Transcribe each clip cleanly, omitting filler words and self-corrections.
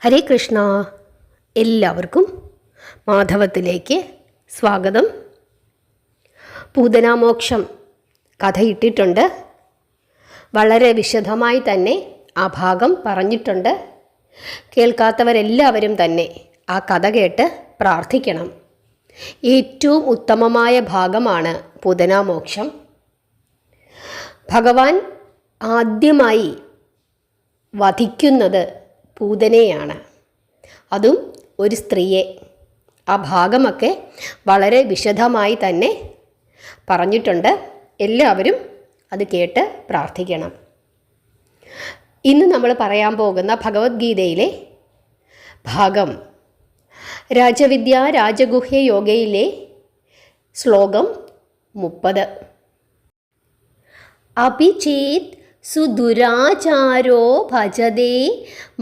ഹരേ കൃഷ്ണ. എല്ലാവർക്കും മാധവത്തിലേക്ക് സ്വാഗതം. പൂതനാമോക്ഷം കഥയിട്ടിട്ടുണ്ട്. വളരെ വിശദമായി തന്നെ ആ ഭാഗം പറഞ്ഞിട്ടുണ്ട്. കേൾക്കാത്തവരെല്ലാവരും തന്നെ ആ കഥ കേട്ട് പ്രാർത്ഥിക്കണം. ഏറ്റവും ഉത്തമമായ ഭാഗമാണ് പൂതനാമോക്ഷം. ഭഗവാൻ ആദ്യമായി വധിക്കുന്നത് പൂതനയാണ്, അതും ഒരു സ്ത്രീയെ. ആ ഭാഗമൊക്കെ വളരെ വിശദമായി തന്നെ പറഞ്ഞിട്ടുണ്ട്. എല്ലാവരും അത് കേട്ട് പ്രാർത്ഥിക്കണം. ഇന്ന് നമ്മൾ പറയാൻ പോകുന്ന ഭഗവത്ഗീതയിലെ ഭാഗം രാജവിദ്യ രാജഗുഹ്യ യോഗയിലെ ശ്ലോകം 30. അഭിചേത് സുദുരാചാരോ ഭജതേ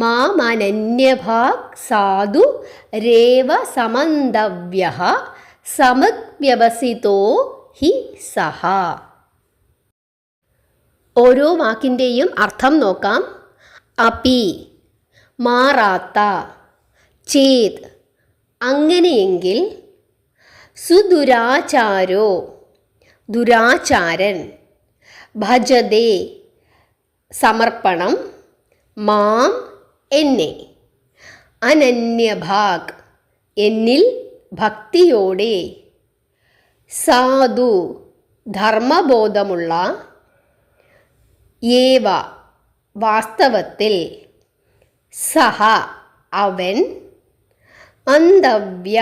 മാമനന്യഭാഗ് സാധു രേവ സമന്തവ്യഃ സമക് വ്യവസിതോ ഹി സഹ. ഓരോ വാക്കിൻ്റെയും അർത്ഥം നോക്കാം. അപി മാറാത്ത, ചേത് അങ്ങനെയെങ്കിൽ, സുദുരാചാരോ ദുരാചാരൻ, ഭജതേ സമർപ്പണം, മാം എന്നെ, അനന്യഭാഗ് എന്നിൽ ഭക്തിയോടെ, സാധു ധർമ്മബോധമുള്ള, ഏവ വാസ്തവത്തിൽ, സഹ അവൻ, അന്തവ്യ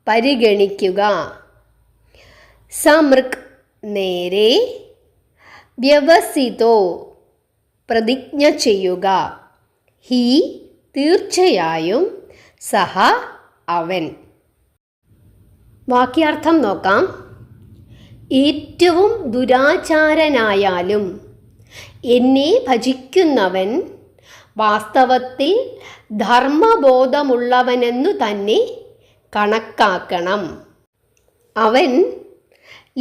പരിഗണിക്കുക, സമൃക് നേരെ, വ്യവസിതോ പ്രതിജ്ഞ ചെയ്യുക, ഹി തീർച്ചയായും, സഹ അവൻ. വാക്യാർത്ഥം നോക്കാം. ഏറ്റവും ദുരാചാരനായാലും എന്നെ ഭജിക്കുന്നവൻ വാസ്തവത്തിൽ ധർമ്മബോധമുള്ളവനെന്നു തന്നെ കണക്കാക്കണം. അവൻ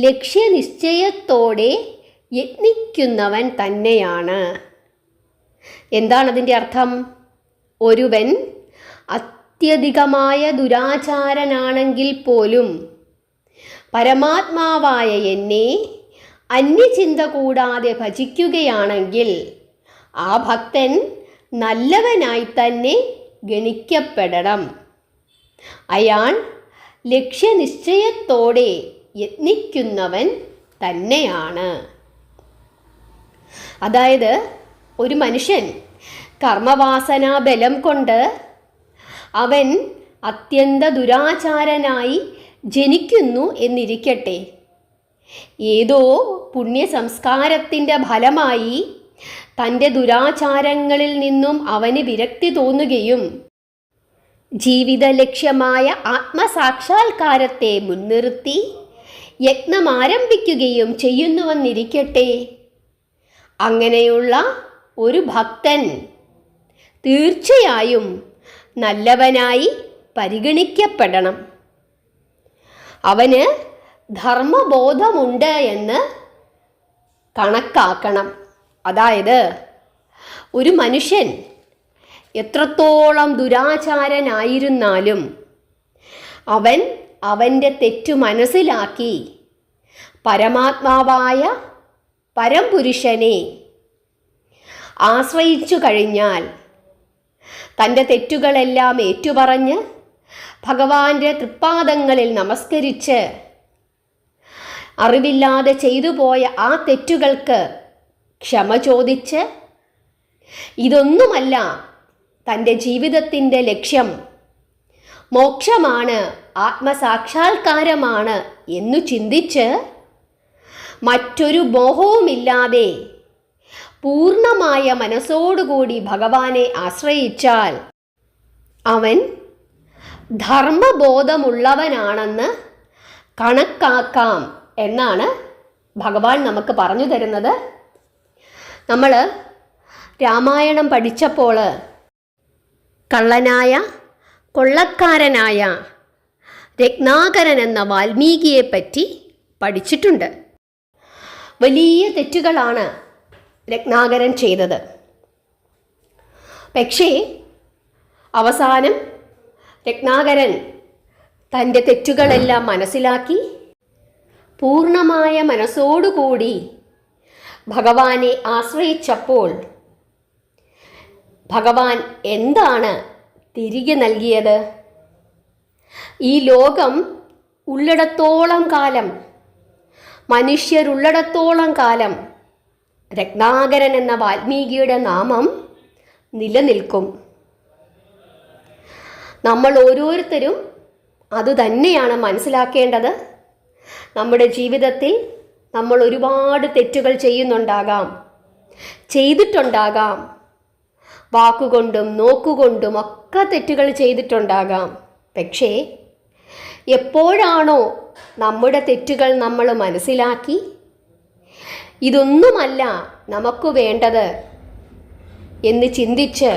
ലക്ഷ്യനിശ്ചയത്തോടെ യത്നിക്കുന്നവൻ തന്നെയാണ്. എന്താണതിൻ്റെ അർത്ഥം? ഒരുവൻ അത്യധികമായ ദുരാചാരനാണെങ്കിൽ പോലും പരമാത്മാവായ എന്നെ അന്യചിന്ത കൂടാതെ ഭജിക്കുകയാണെങ്കിൽ ആ ഭക്തൻ നല്ലവനായി തന്നെ ഗണിക്കപ്പെടണം. അയാൾ ലക്ഷ്യനിശ്ചയത്തോടെ യത്നിക്കുന്നവൻ തന്നെയാണ്. അതായത് ഒരു മനുഷ്യൻ കർമ്മവാസനാ ബലം കൊണ്ട് അവൻ അത്യന്ത ദുരാചാരനായി ജനിക്കുന്നു എന്നിരിക്കട്ടെ. ഏതോ പുണ്യ സംസ്കാരത്തിൻ്റെ ഫലമായി തൻ്റെ ദുരാചാരങ്ങളിൽ നിന്നും അവന് വിരക്തി തോന്നുകയും ജീവിത ലക്ഷ്യമായ ആത്മസാക്ഷാത്കാരത്തെ മുൻനിർത്തി യജ്ഞം ആരംഭിക്കുകയും ചെയ്യുന്നുവെന്നിരിക്കട്ടെ. അങ്ങനെയുള്ള ഒരു ഭക്തൻ തീർച്ചയായും നല്ലവനായി പരിഗണിക്കപ്പെടണം. അവന് ധർമ്മബോധമുണ്ട് എന്ന് കണക്കാക്കണം. അതായത് ഒരു മനുഷ്യൻ എത്രത്തോളം ദുരാചാരനായിരുന്നാലും അവൻ അവൻ്റെ തെറ്റു മനസ്സിലാക്കി പരമാത്മാവായ പരംപുരുഷനെ ആശ്രയിച്ചു കഴിഞ്ഞാൽ, തൻ്റെ തെറ്റുകളെല്ലാം ഏറ്റുപറഞ്ഞ് ഭഗവാന്റെ തൃപ്പാദങ്ങളിൽ നമസ്കരിച്ച് അറിവില്ലാതെ ചെയ്തു പോയ ആ തെറ്റുകൾക്ക് ക്ഷമ ചോദിച്ച് ഇതൊന്നുമല്ല തൻ്റെ ജീവിതത്തിൻ്റെ ലക്ഷ്യം, മോക്ഷമാണ്, ആത്മസാക്ഷാത്കാരമാണ് എന്നു ചിന്തിച്ച് മറ്റൊരു മോഹവുമില്ലാതെ പൂർണ്ണമായ മനസ്സോടുകൂടി ഭഗവാനെ ആശ്രയിച്ചാൽ അവൻ ധർമ്മബോധമുള്ളവനാണെന്ന് കണക്കാക്കാം എന്നാണ് ഭഗവാൻ നമുക്ക് പറഞ്ഞു തരുന്നത്. നമ്മൾ രാമായണം പഠിച്ചപ്പോൾ കള്ളനായ കൊള്ളക്കാരനായ രത്നാകരൻ എന്ന വാൽമീകിയെപ്പറ്റി പഠിച്ചിട്ടുണ്ട്. വലിയ തെറ്റുകളാണ് രത്നാകരൻ ചെയ്തത്. പക്ഷേ അവസാനം രത്നാകരൻ തൻ്റെ തെറ്റുകളെല്ലാം മനസ്സിലാക്കി പൂർണ്ണമായ മനസ്സോടുകൂടി ഭഗവാനെ ആശ്രയിച്ചപ്പോൾ ഭഗവാൻ എന്താണ് തിരികെ നൽകിയത്? ഈ ലോകം ഉള്ളിടത്തോളം കാലം, മനുഷ്യരുള്ളിടത്തോളം കാലം രത്നാകരൻ എന്ന വാൽമീകിയുടെ നാമം നിലനിൽക്കും. നമ്മൾ ഓരോരുത്തരും അതുതന്നെയാണ് മനസ്സിലാക്കേണ്ടത്. നമ്മുടെ ജീവിതത്തിൽ നമ്മൾ ഒരുപാട് തെറ്റുകൾ ചെയ്തിട്ടുണ്ടാകാം. വാക്കുകൊണ്ടും നോക്കുകൊണ്ടും ഒക്കെ തെറ്റുകൾ ചെയ്തിട്ടുണ്ടാകാം. പക്ഷേ എപ്പോഴാണോ നമ്മുടെ തെറ്റുകൾ നമ്മൾ മനസ്സിലാക്കി ഇതൊന്നുമല്ല നമുക്ക് വേണ്ടത് എന്ന് ചിന്തിച്ച്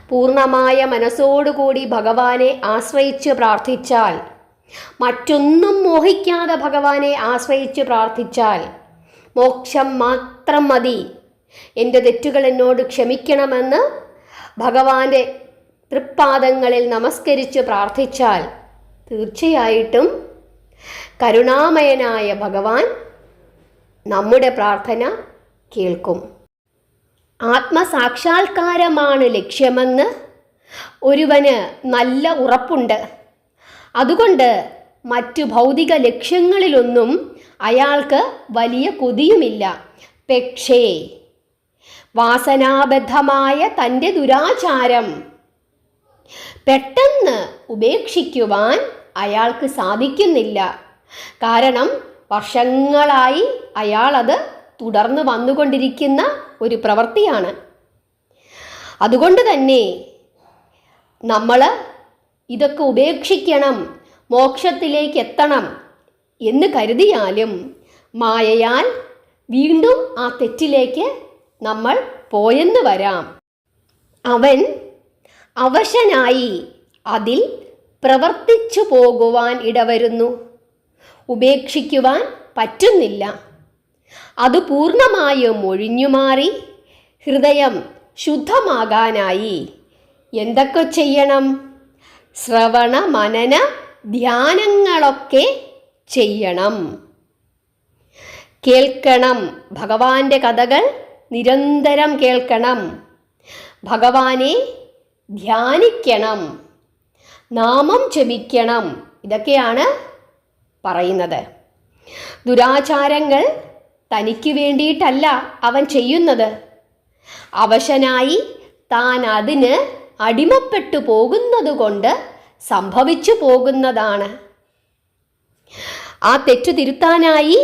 പൂർണ്ണമായ മനസ്സോടുകൂടി ഭഗവാനെ ആശ്രയിച്ച് പ്രാർത്ഥിച്ചാൽ, മറ്റൊന്നും മോഹിക്കാതെ ഭഗവാനെ ആശ്രയിച്ച് പ്രാർത്ഥിച്ചാൽ മോക്ഷം മാത്രം മതി, എൻ്റെ തെറ്റുകൾ എന്നോട് ക്ഷമിക്കണമെന്ന് ഭഗവാന്റെ തൃപ്പാദങ്ങളിൽ നമസ്കരിച്ച് പ്രാർത്ഥിച്ചാൽ തീർച്ചയായിട്ടും കരുണാമയനായ ഭഗവാൻ നമ്മുടെ പ്രാർത്ഥന കേൾക്കും. ആത്മസാക്ഷാത്കാരമാണ് ലക്ഷ്യമെന്ന് ഒരുവന് നല്ല ഉറപ്പുണ്ട്. അതുകൊണ്ട് മറ്റു ഭൗതിക ലക്ഷ്യങ്ങളിലൊന്നും അയാൾക്ക് വലിയ കൊതിയുമില്ല. പക്ഷേ വാസനാബദ്ധമായ തൻ്റെ ദുരാചാരം പെട്ടെന്ന് ഉപേക്ഷിക്കുവാൻ അയാൾക്ക് സാധിക്കുന്നില്ല. കാരണം വർഷങ്ങളായി അയാളത് തുടർന്ന് വന്നുകൊണ്ടിരിക്കുന്ന ഒരു പ്രവൃത്തിയാണ്. അതുകൊണ്ട് തന്നെ നമ്മൾ ഇതൊക്കെ ഉപേക്ഷിക്കണം, മോക്ഷത്തിലേക്ക് എത്തണം എന്ന് കരുതിയാലും മായയാൽ വീണ്ടും ആ തെറ്റിലേക്ക് നമ്മൾ പോയെന്ന് വരാം. അവൻ അവശനായി അതിൽ പ്രവർത്തിച്ചു പോകുവാൻ ഇടവരുന്നു. ഉപേക്ഷിക്കുവാൻ പറ്റുന്നില്ല. അത് പൂർണ്ണമായും ഒഴിഞ്ഞുമാറി ഹൃദയം ശുദ്ധമാകാനായി എന്തൊക്കെ ചെയ്യണം? ശ്രവണ മനന ധ്യാനങ്ങളൊക്കെ ചെയ്യണം. കേൾക്കണം, ഭഗവാന്റെ കഥകൾ നിരന്തരം കേൾക്കണം. ഭഗവാനെ ധ്യാനിക്കണം, നാമം ജപിക്കണം. ഇതൊക്കെയാണ് പറയുന്നത്. ദുരാചാരങ്ങൾ തനിക്ക് വേണ്ടിയിട്ടല്ല അവൻ ചെയ്യുന്നത്. അവശനായി താൻ അതിന് അടിമപ്പെട്ടു പോകുന്നത് കൊണ്ട് സംഭവിച്ചു പോകുന്നതാണ്. ആ തെറ്റു തിരുത്താനായി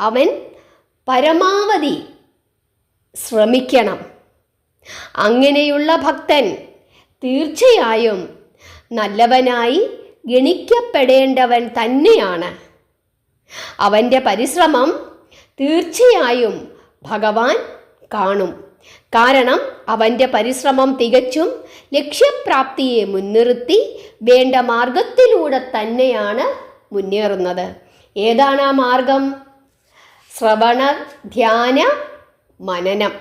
അവൻ പരമാവധി ശ്രമിക്കണം. അങ്ങനെയുള്ള ഭക്തൻ തീർച്ചയായും നല്ലവനായി ഗണിക്കപ്പെടേണ്ടവൻ തന്നെയാണ്. അവൻ്റെ പരിശ്രമം തീർച്ചയായും ഭഗവാൻ കാണും. കാരണം അവൻ്റെ പരിശ്രമം തികച്ചും ലക്ഷ്യപ്രാപ്തിയെ മുൻനിർത്തി വേണ്ട മാർഗത്തിലൂടെ തന്നെയാണ് മുന്നേറുന്നത്. ഏതാണ് ആ മാർഗം? ശ്രവണ, ധ്യാന, മനനം.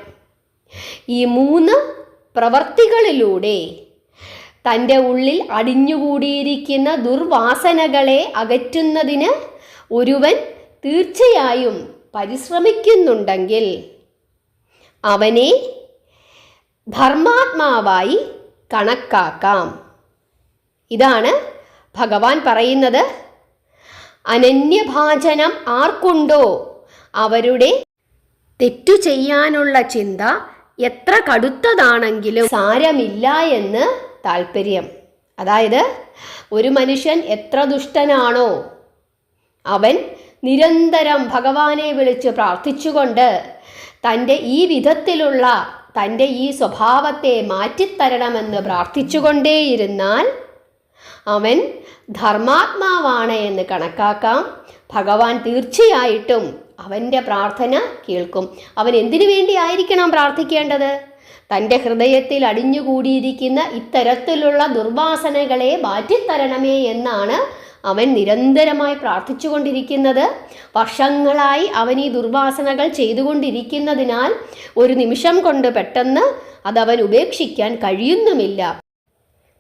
ഈ 3 പ്രവർത്തികളിലൂടെ തൻ്റെ ഉള്ളിൽ അടിഞ്ഞുകൂടിയിരിക്കുന്ന ദുർവാസനകളെ അകറ്റുന്നതിന് ഒരുവൻ തീർച്ചയായും പരിശ്രമിക്കുന്നുണ്ടെങ്കിൽ അവനെ ധർമാത്മാവായി കണക്കാക്കാം. ഇതാണ് ഭഗവാൻ പറയുന്നത്. അനന്യഭാചനം ആർക്കുണ്ടോ അവരുടെ തെറ്റു ചെയ്യാനുള്ള ചിന്ത എത്ര കടുത്തതാണെങ്കിലും സാരമില്ല എന്ന് താല്പര്യം. അതായത് ഒരു മനുഷ്യൻ എത്ര ദുഷ്ടനാണോ അവൻ നിരന്തരം ഭഗവാനെ വിളിച്ച് പ്രാർത്ഥിച്ചുകൊണ്ട് തൻ്റെ ഈ വിധത്തിലുള്ള തൻ്റെ ഈ സ്വഭാവത്തെ മാറ്റിത്തരണമെന്ന് പ്രാർത്ഥിച്ചുകൊണ്ടേയിരുന്നാൽ അവൻ ധർമാത്മാവാണ് എന്ന് കണക്കാക്കാം. ഭഗവാൻ തീർച്ചയായിട്ടും അവൻ്റെ പ്രാർത്ഥന കേൾക്കും. അവൻ എന്തിനു വേണ്ടിയായിരിക്കണം പ്രാർത്ഥിക്കേണ്ടത്? തൻ്റെ ഹൃദയത്തിൽ അടിഞ്ഞുകൂടിയിരിക്കുന്ന ഇത്തരത്തിലുള്ള ദുർവാസനകളെ മാറ്റിത്തരണമേ എന്നാണ് അവൻ നിരന്തരമായി പ്രാർത്ഥിച്ചു കൊണ്ടിരിക്കുന്നത്. വർഷങ്ങളായി അവൻ ഈ ദുർവാസനകൾ ചെയ്തുകൊണ്ടിരിക്കുന്നതിനാൽ ഒരു നിമിഷം കൊണ്ട് പെട്ടെന്ന് അതവൻ ഉപേക്ഷിക്കാൻ കഴിയുന്നുമില്ല.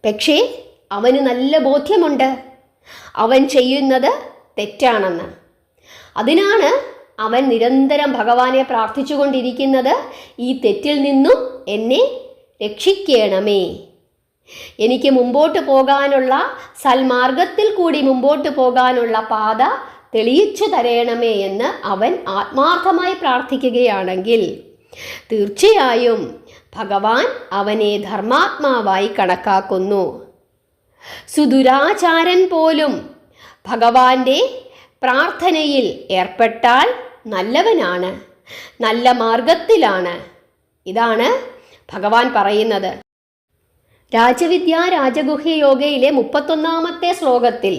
പക്ഷേ അവന് നല്ല ബോധ്യമുണ്ട് അവൻ ചെയ്യുന്നത് തെറ്റാണെന്ന്. അതിനാണ് അവൻ നിരന്തരം ഭഗവാനെ പ്രാർത്ഥിച്ചുകൊണ്ടിരിക്കുന്നത്, ഈ തെറ്റിൽ നിന്നും എന്നെ രക്ഷിക്കണമേ, എനിക്ക് മുമ്പോട്ട് പോകാനുള്ള സൽമാർഗത്തിൽ കൂടി മുമ്പോട്ട് പോകാനുള്ള പാത തെളിയിച്ചു തരയണമേ എന്ന് അവൻ ആത്മാർത്ഥമായി പ്രാർത്ഥിക്കുകയാണെങ്കിൽ തീർച്ചയായും ഭഗവാൻ അവനെ ധർമാത്മാവായി കണക്കാക്കുന്നു. സുദുരാചാരൻ പോലും ഭഗവാന്റെ പ്രാർത്ഥനയിൽ ഏർപ്പെട്ടാൽ നല്ലവനാണ്, നല്ല മാർഗത്തിലാണ്. ഇതാണ് ഭഗവാൻ പറയുന്നത്. രാജവിദ്യ രാജഗുഹ്യ യോഗയിലെ 31-ാമത്തെ ശ്ലോകത്തിൽ,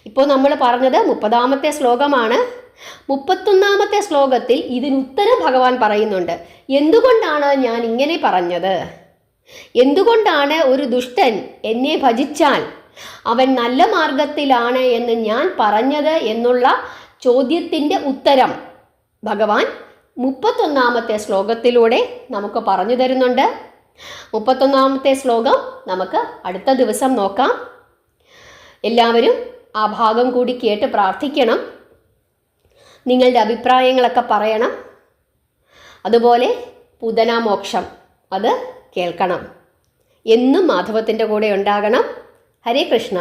ഇപ്പോൾ നമ്മൾ പറഞ്ഞത് 30-ാമത്തെ ശ്ലോകമാണ്. 31-ാമത്തെ ശ്ലോകത്തിൽ ഇതിനുത്തരം ഭഗവാൻ പറയുന്നുണ്ട്. എന്തുകൊണ്ടാണ് ഞാൻ ഇങ്ങനെ പറഞ്ഞത്? എന്തുകൊണ്ടാണ് ഒരു ദുഷ്ടൻ എന്നെ ഭജിച്ചാൽ അവൻ നല്ല മാർഗത്തിലാണ് എന്ന് ഞാൻ പറഞ്ഞത് എന്നുള്ള ചോദ്യത്തിൻ്റെ ഉത്തരം ഭഗവാൻ 31-ാമത്തെ ശ്ലോകത്തിലൂടെ നമുക്ക് പറഞ്ഞു തരുന്നുണ്ട്. 31-ാമത്തെ ശ്ലോകം നമുക്ക് അടുത്ത ദിവസം നോക്കാം. എല്ലാവരും ആ ഭാഗം കൂടി കേട്ട് പ്രാർത്ഥിക്കണം. നിങ്ങളുടെ അഭിപ്രായങ്ങളൊക്കെ പറയണം. അതുപോലെ പുതനാമോക്ഷം അത് കേൾക്കണം. എന്നും മാധവത്തിൻ്റെ കൂടെ ഉണ്ടാകണം. ഹരേ കൃഷ്ണ.